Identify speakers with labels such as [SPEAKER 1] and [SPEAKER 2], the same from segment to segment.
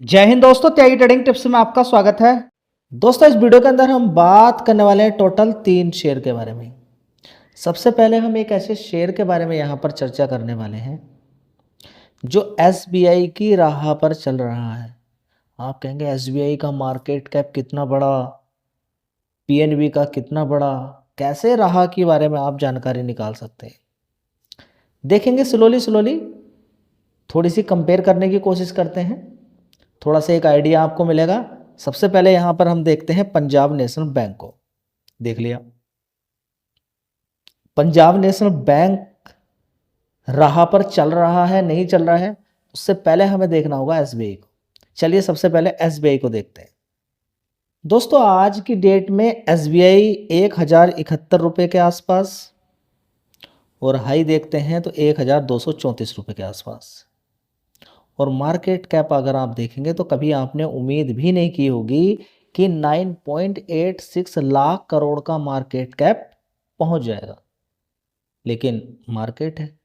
[SPEAKER 1] जय हिंद दोस्तों, त्यागी trading tips में आपका स्वागत है। दोस्तों, इस वीडियो के अंदर हम बात करने वाले हैं टोटल 3 शेयर के बारे में। सबसे पहले हम एक ऐसे शेयर के बारे में यहाँ पर चर्चा करने वाले हैं जो एसबीआई की राह पर चल रहा है। आप कहेंगे एसबीआई का मार्केट कैप कितना बड़ा, पीएनबी का कितना बड़ा, कैसे राह के बारे में आप जानकारी निकाल सकते हैं। देखेंगे स्लोली स्लोली, थोड़ी सी कंपेयर करने की कोशिश करते हैं, थोड़ा सा एक आइडिया आपको मिलेगा। सबसे पहले यहाँ पर हम देखते हैं पंजाब नेशनल बैंक को। देख लिया, पंजाब नेशनल बैंक राह पर चल रहा है नहीं चल रहा है, उससे पहले हमें देखना होगा एसबीआई को। चलिए सबसे पहले एसबीआई को देखते हैं। दोस्तों, आज की डेट में एसबीआई 1071 रुपये के आसपास, और हाई देखते हैं तो 1234 रुपये के आसपास। और मार्केट कैप अगर आप देखेंगे तो कभी आपने उम्मीद भी नहीं की होगी कि 9.86 लाख करोड़ का मार्केट कैप पहुंच जाएगा। लेकिन मार्केट है,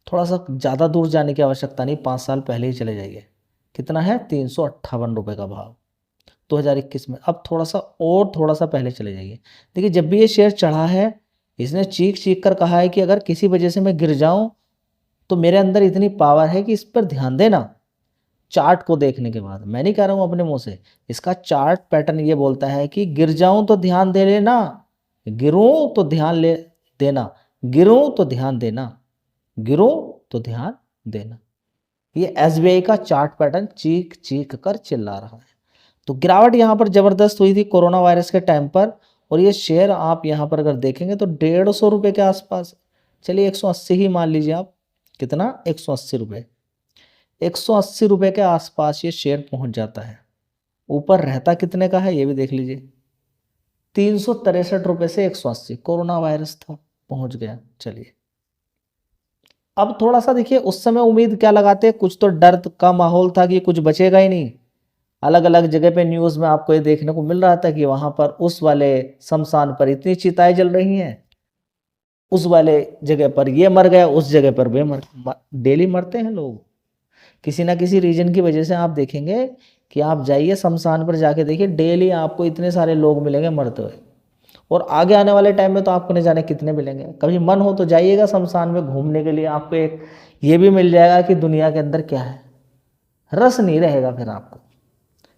[SPEAKER 1] थोड़ा सा ज़्यादा दूर जाने की आवश्यकता नहीं, 5 साल पहले ही चले जाइए। कितना है? 358 रुपये का भाव 2021 में। अब थोड़ा सा पहले चले जाइए। देखिए, जब भी ये शेयर चढ़ा है, इसने चीख चीख कर कहा है कि अगर किसी वजह से मैं गिर जाऊं तो मेरे अंदर इतनी पावर है कि इस पर ध्यान देना। चार्ट को देखने के बाद, मैं नहीं कह रहा हूँ अपने मुंह से, इसका चार्ट पैटर्न ये बोलता है कि गिर जाऊं तो ध्यान दे लेना, गिरूं तो ध्यान ले देना, गिरूं तो ध्यान देना, गिरूं तो ध्यान देना। ये एसबीआई का चार्ट पैटर्न चीख चीख कर चिल्ला रहा है। तो गिरावट यहाँ पर जबरदस्त हुई थी कोरोना वायरस के टाइम पर, और ये शेयर आप यहाँ पर अगर देखेंगे तो 150 रुपये के आसपास। चलिए 180 ही मान लीजिए आप। कितना? 180 रुपये। 180 रुपये के आसपास ये शेयर पहुंच जाता है। ऊपर रहता कितने का है ये भी देख लीजिए, 363 रुपये से 180। कोरोना वायरस था, पहुंच गया। चलिए अब थोड़ा सा देखिए, उस समय उम्मीद क्या लगाते, कुछ तो डर का माहौल था कि कुछ बचेगा ही नहीं। अलग अलग जगह पे न्यूज़ में आपको ये देखने को मिल रहा था कि वहां पर उस वाले शमशान पर इतनी चिताएं जल रही हैं, उस वाले जगह पर ये मर गया, उस जगह पर वे डेली मरते हैं लोग किसी ना किसी रीजन की वजह से। आप देखेंगे कि आप जाइए शमशान पर, जाके देखिए डेली आपको इतने सारे लोग मिलेंगे मरते हुए, और आगे आने वाले टाइम में तो आपको नहीं जाने कितने मिलेंगे। कभी मन हो तो जाइएगा शमशान में घूमने के लिए, आपको एक ये भी मिल जाएगा कि दुनिया के अंदर क्या है। रस नहीं रहेगा फिर आपको।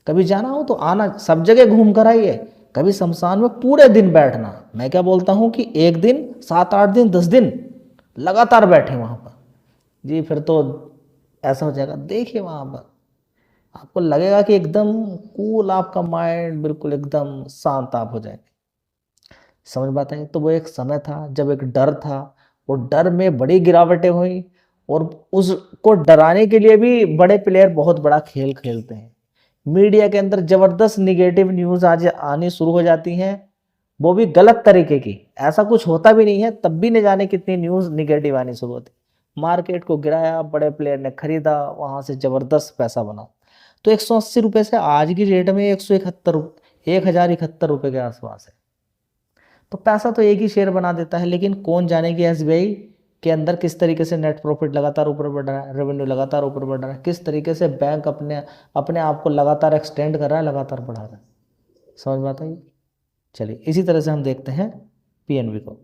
[SPEAKER 1] कभी जाना हो तो आना, सब जगह घूम कर आइए। कभी शमशान में पूरे दिन बैठना, मैं क्या बोलता हूँ कि 1 दिन 7 8 दिन 10 दिन लगातार बैठे वहाँ पर, जी फिर तो ऐसा हो जाएगा। देखिए वहाँ पर आपको लगेगा कि एकदम कूल, आपका माइंड बिल्कुल एकदम शांत आप हो जाएंगे। समझ बात है? तो वो एक समय था जब एक डर था, और डर में बड़ी गिरावटें हुई, और उसको डराने के लिए भी बड़े प्लेयर बहुत बड़ा खेल खेलते हैं। मीडिया के अंदर जबरदस्त निगेटिव न्यूज़ आज आनी शुरू हो जाती हैं, वो भी गलत तरीके की। ऐसा कुछ होता भी नहीं है, तब भी न जाने कितनी न्यूज़ निगेटिव आनी शुरू होती। मार्केट को गिराया, बड़े प्लेयर ने खरीदा, वहाँ से ज़बरदस्त पैसा बना। तो 180 रुपये से आज की डेट में 1071 रुपये के आसपास है। तो पैसा तो एक ही शेयर बना देता है, लेकिन कौन जाने कि एसबीआई के अंदर किस तरीके से नेट प्रॉफिट लगातार ऊपर बढ़ रहा है, रेवेन्यू लगातार ऊपर बढ़ रहा है, किस तरीके से बैंक अपने अपने आप को लगातार एक्सटेंड कर रहा है, लगातार बढ़ा रहा है। समझ में आता है? चलिए इसी तरह से हम देखते हैं पीएनबी को।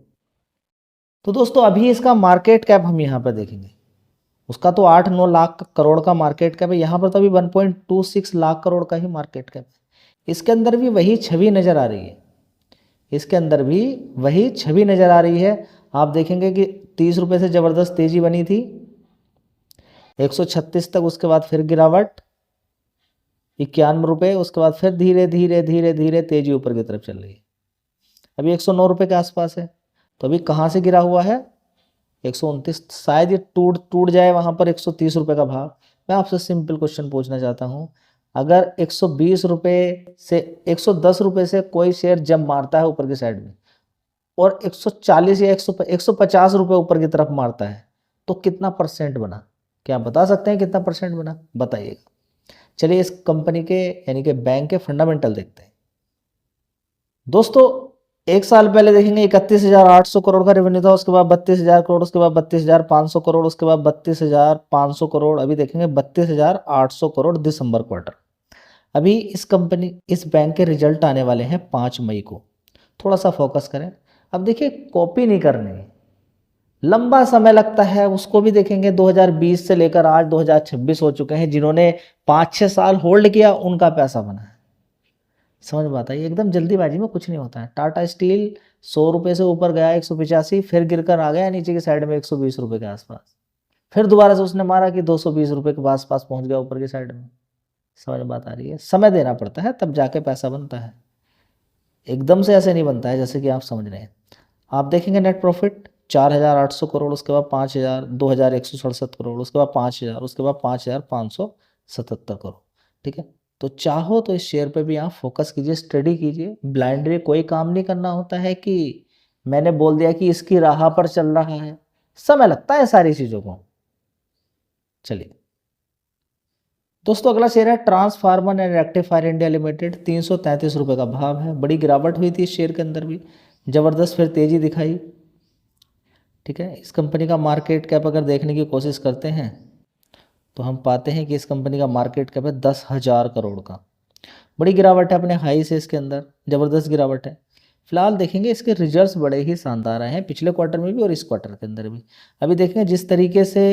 [SPEAKER 1] तो दोस्तों, अभी इसका मार्केट कैप हम यहाँ पर देखेंगे। उसका तो 8-9 लाख करोड़ का मार्केट कैप है, यहाँ पर तो अभी 1.26 लाख करोड़ का ही मार्केट कैप है। इसके अंदर भी वही छवि नज़र आ रही है, इसके अंदर भी वही छवि नज़र आ रही है। आप देखेंगे कि 30 रुपये से ज़बरदस्त तेज़ी बनी थी, 136 तक, उसके बाद फिर गिरावट 91 रुपये, उसके बाद फिर धीरे धीरे धीरे धीरे तेज़ी ऊपर की तरफ चल रही है। अभी 109 रुपये के आसपास है। तो अभी कहाँ से गिरा हुआ है? 129। शायद ये टूट टूट जाए वहाँ पर 130 रुपये का भाव। मैं आपसे सिंपल क्वेश्चन पूछना चाहता हूँ, अगर 120 रुपये से 110 रुपये से कोई शेयर जंप मारता है ऊपर की साइड में, और 140 या 150 रुपये ऊपर की तरफ मारता है, तो कितना परसेंट बना? क्या आप बता सकते हैं कितना परसेंट बना? बताइएगा। चलिए इस कंपनी के यानी कि बैंक के फंडामेंटल देखते हैं। दोस्तों, एक साल पहले देखेंगे 31,800 करोड़ का रेवेन्यू था, उसके बाद 32,000 करोड़, उसके बाद 32,500 करोड़, उसके बाद 32,500 करोड़, अभी देखेंगे 32,800 करोड़ दिसंबर क्वार्टर। अभी इस बैंक के रिजल्ट आने वाले हैं 5 मई को। थोड़ा सा फोकस करें। अब देखिए, कॉपी नहीं करनी, लंबा समय लगता है, उसको भी देखेंगे। 2020 से लेकर आज 2026 हो चुके हैं, जिन्होंने 5-6 साल होल्ड किया उनका पैसा बना है। समझ में आता है? एकदम जल्दीबाजी में कुछ नहीं होता है। टाटा स्टील 100 रुपये से ऊपर गया 185, फिर गिरकर आ गया नीचे की साइड में 120 रुपये के आसपास, फिर दोबारा से उसने मारा कि 220 रुपये के आसपास पहुंच गया ऊपर की साइड में। समझ में बात आ रही है? समय देना पड़ता है तब जाके पैसा बनता है, एकदम से ऐसे नहीं बनता है जैसे कि आप समझ रहे हैं। आप देखेंगे नेट प्रॉफिट 4,800 करोड़, उसके बाद 5,000, 2,167 करोड़, उसके बाद 5,000, उसके बाद 5,577 करोड़। ठीक है, तो चाहो तो इस शेयर पे भी आप फोकस कीजिए, स्टडी कीजिए। ब्लाइंडली कोई काम नहीं करना होता है कि मैंने बोल दिया कि इसकी राह पर चल रहा है, समय लगता है सारी चीज़ों को। चलिए दोस्तों, अगला शेयर है transformer and rectifier India limited. 333 रुपये का भाव है। बड़ी गिरावट हुई थी इस शेयर के अंदर भी, ज़बरदस्त फिर तेज़ी दिखाई। ठीक है, इस कंपनी का मार्केट कैप अगर देखने की कोशिश करते हैं तो हम पाते हैं कि इस कंपनी का मार्केट कैप है 10,000 करोड़ का। बड़ी गिरावट है, अपने हाई से इसके अंदर ज़बरदस्त गिरावट है। फिलहाल देखेंगे इसके रिजल्ट्स बड़े ही शानदार आए हैं, पिछले क्वार्टर में भी और इस क्वार्टर के अंदर भी। अभी देखेंगे जिस तरीके से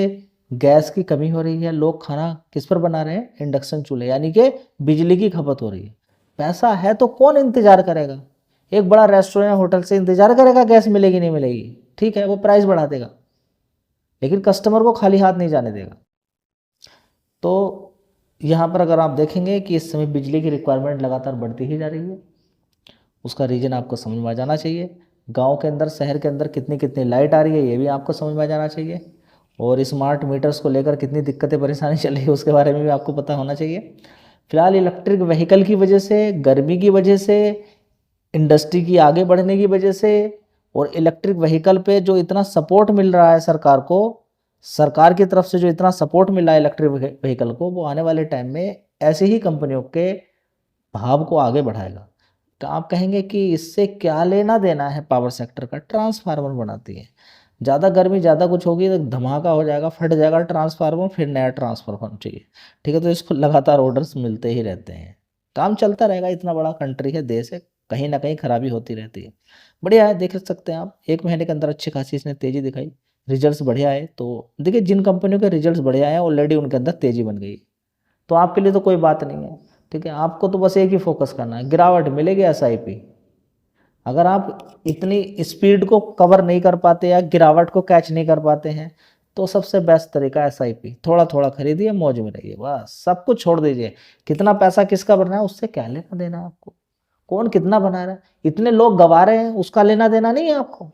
[SPEAKER 1] गैस की कमी हो रही है, लोग खाना किस पर बना रहे हैं? इंडक्शन चूल्हे, यानी कि बिजली की खपत हो रही है। पैसा है तो कौन इंतजार करेगा? एक बड़ा रेस्टोरेंट या होटल से इंतजार करेगा गैस मिलेगी नहीं मिलेगी? ठीक है, वो प्राइस बढ़ा देगा, लेकिन कस्टमर को खाली हाथ नहीं जाने देगा। तो यहाँ पर अगर आप देखेंगे कि इस समय बिजली की रिक्वायरमेंट लगातार बढ़ती ही जा रही है, उसका रीज़न आपको समझ में आ जाना चाहिए। गांव के अंदर, शहर के अंदर कितनी कितनी लाइट आ रही है ये भी आपको समझ में आ जाना चाहिए, और स्मार्ट मीटर्स को लेकर कितनी दिक्कतें परेशानी चल रही है उसके बारे में भी आपको पता होना चाहिए। फिलहाल इलेक्ट्रिक व्हीकल की वजह से, गर्मी की वजह से, इंडस्ट्री की आगे बढ़ने की वजह से, और इलेक्ट्रिक व्हीकल पे जो इतना सपोर्ट मिल रहा है सरकार को, सरकार की तरफ से जो इतना सपोर्ट मिल रहा है इलेक्ट्रिक व्हीकल को, वो आने वाले टाइम में ऐसी ही कंपनियों के भाव को आगे बढ़ाएगा। तो आप कहेंगे कि इससे क्या लेना देना है पावर सेक्टर का? ट्रांसफार्मर बनाती है, ज़्यादा गर्मी ज़्यादा कुछ होगी तो धमाका हो जाएगा, फट जाएगा ट्रांसफार्मर, फिर नया ट्रांसफार्मर चाहिए। ठीक है, तो इसको लगातार ऑर्डर्स मिलते ही रहते हैं, काम चलता रहेगा। इतना बड़ा कंट्री है, देश है, कहीं ना कहीं खराबी होती रहती है। बढ़िया है, देख सकते हैं आप, 1 महीने के अंदर अच्छी खासी इसने तेज़ी दिखाई, रिजल्ट्स बढ़िया है। तो देखिए, जिन कंपनियों के रिजल्ट्स बढ़िया है ऑलरेडी उनके अंदर तेज़ी बन गई, तो आपके लिए तो कोई बात नहीं है। ठीक है, आपको तो बस एक ही फोकस करना है, गिरावट मिलेगी एसआईपी। अगर आप इतनी स्पीड को कवर नहीं कर पाते या गिरावट को कैच नहीं कर पाते हैं, तो सबसे बेस्ट तरीका एसआईपी, थोड़ा थोड़ा खरीदिए, मौज में रहिए, बस सब कुछ छोड़ दीजिए। कितना पैसा किसका बनना है उससे क्या लेना देना है आपको? कौन कितना बना रहा है, इतने लोग गवा रहे हैं, उसका लेना देना नहीं है आपको।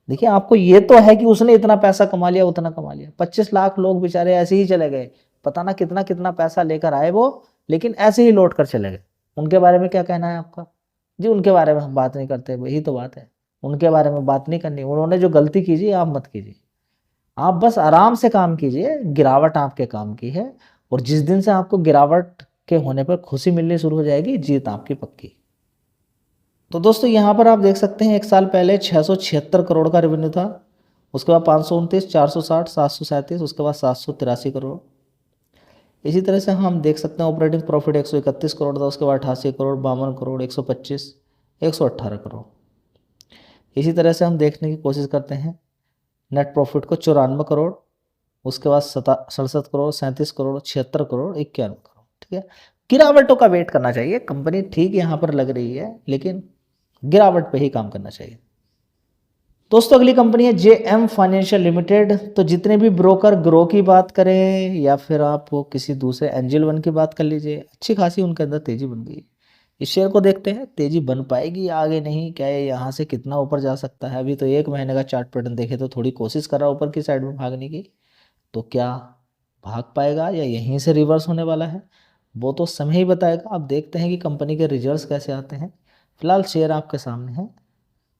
[SPEAKER 1] देखिए, आपको ये तो है कि उसने इतना पैसा कमा लिया, उतना कमा लिया। 25 लाख लोग बेचारे ऐसे ही चले गए, पता ना कितना कितना पैसा लेकर आए वो, लेकिन ऐसे ही लौट कर चले गए। उनके बारे में क्या कहना है आपका? जी, उनके बारे में हम बात नहीं करते, वही तो बात है, उनके बारे में बात नहीं करनी। उन्होंने जो गलती कीजिए आप मत कीजिए, आप बस आराम से काम कीजिए। गिरावट आपके काम की है, और जिस दिन से आपको गिरावट के होने पर खुशी मिलनी शुरू हो जाएगी, जीत आपकी पक्की। तो दोस्तों, यहाँ पर आप देख सकते हैं एक साल पहले 676 करोड़ का रेवेन्यू था, उसके बाद 529, 460, 737, उसके बाद 783 करोड़। इसी तरह से हम देख सकते हैं ऑपरेटिंग प्रॉफिट 131 करोड़ था, उसके बाद 88 करोड़, 52 करोड़, 125, 118 करोड़। इसी तरह से हम देखने की कोशिश करते हैं नेट प्रॉफिट को 94 करोड़, उसके बाद 67 करोड़, 37 करोड़, 76 करोड़, 91 करोड़। ठीक है, गिरावटों का वेट करना चाहिए। कंपनी ठीक यहाँ पर लग रही है, लेकिन गिरावट पे ही काम करना चाहिए। दोस्तों, अगली कंपनी है JM फाइनेंशियल लिमिटेड। तो जितने भी ब्रोकर ग्रो की बात करें या फिर आप किसी दूसरे एंजल वन की बात कर लीजिए, अच्छी खासी उनके अंदर तेजी बन गई। इस शेयर को देखते हैं, तेजी बन पाएगी आगे नहीं, क्या ये यहाँ से कितना ऊपर जा सकता है? अभी तो 1 महीने का चार्ट पैटर्न देखे तो थोड़ी कोशिश कर रहा है ऊपर की साइड में भागने की, तो क्या भाग पाएगा या यहीं से रिवर्स होने वाला है, वो तो समय ही बताएगा। अब देखते हैं कि कंपनी के रिजल्ट्स कैसे आते हैं। फिलहाल शेयर आपके सामने है,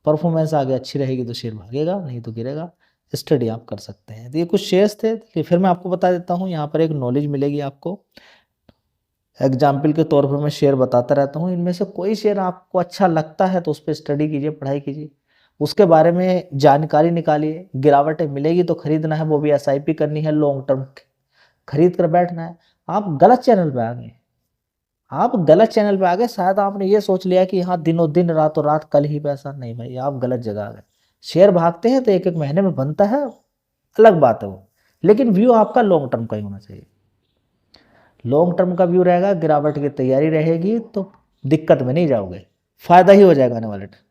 [SPEAKER 1] परफॉर्मेंस आगे अच्छी रहेगी तो शेयर भागेगा, नहीं तो गिरेगा। स्टडी आप कर सकते हैं। तो ये कुछ शेयर्स थे, फिर मैं आपको बता देता हूँ, यहाँ पर एक नॉलेज मिलेगी आपको। एग्जाम्पल के तौर पर मैं शेयर बताता रहता हूँ, इनमें से कोई शेयर आपको अच्छा लगता है तो उस पर स्टडी कीजिए, पढ़ाई कीजिए, उसके बारे में जानकारी निकालिए, गिरावटें मिलेगी तो खरीदना है, वो भी एसआईपी करनी है, लॉन्ग टर्म खरीद कर बैठना है। आप गलत चैनल पे आ गए, आप गलत चैनल पे आ गए। शायद आपने ये सोच लिया कि हाँ दिनों दिन रातों रात कल ही पैसा, नहीं भाई, आप गलत जगह आ गए। शेयर भागते हैं तो एक एक महीने में बनता है, अलग बात है वो, लेकिन व्यू आपका लॉन्ग टर्म का ही होना चाहिए। लॉन्ग टर्म का व्यू रहेगा, गिरावट की तैयारी रहेगी तो दिक्कत में नहीं जाओगे, फायदा ही हो जाएगा आने वाले टाइम।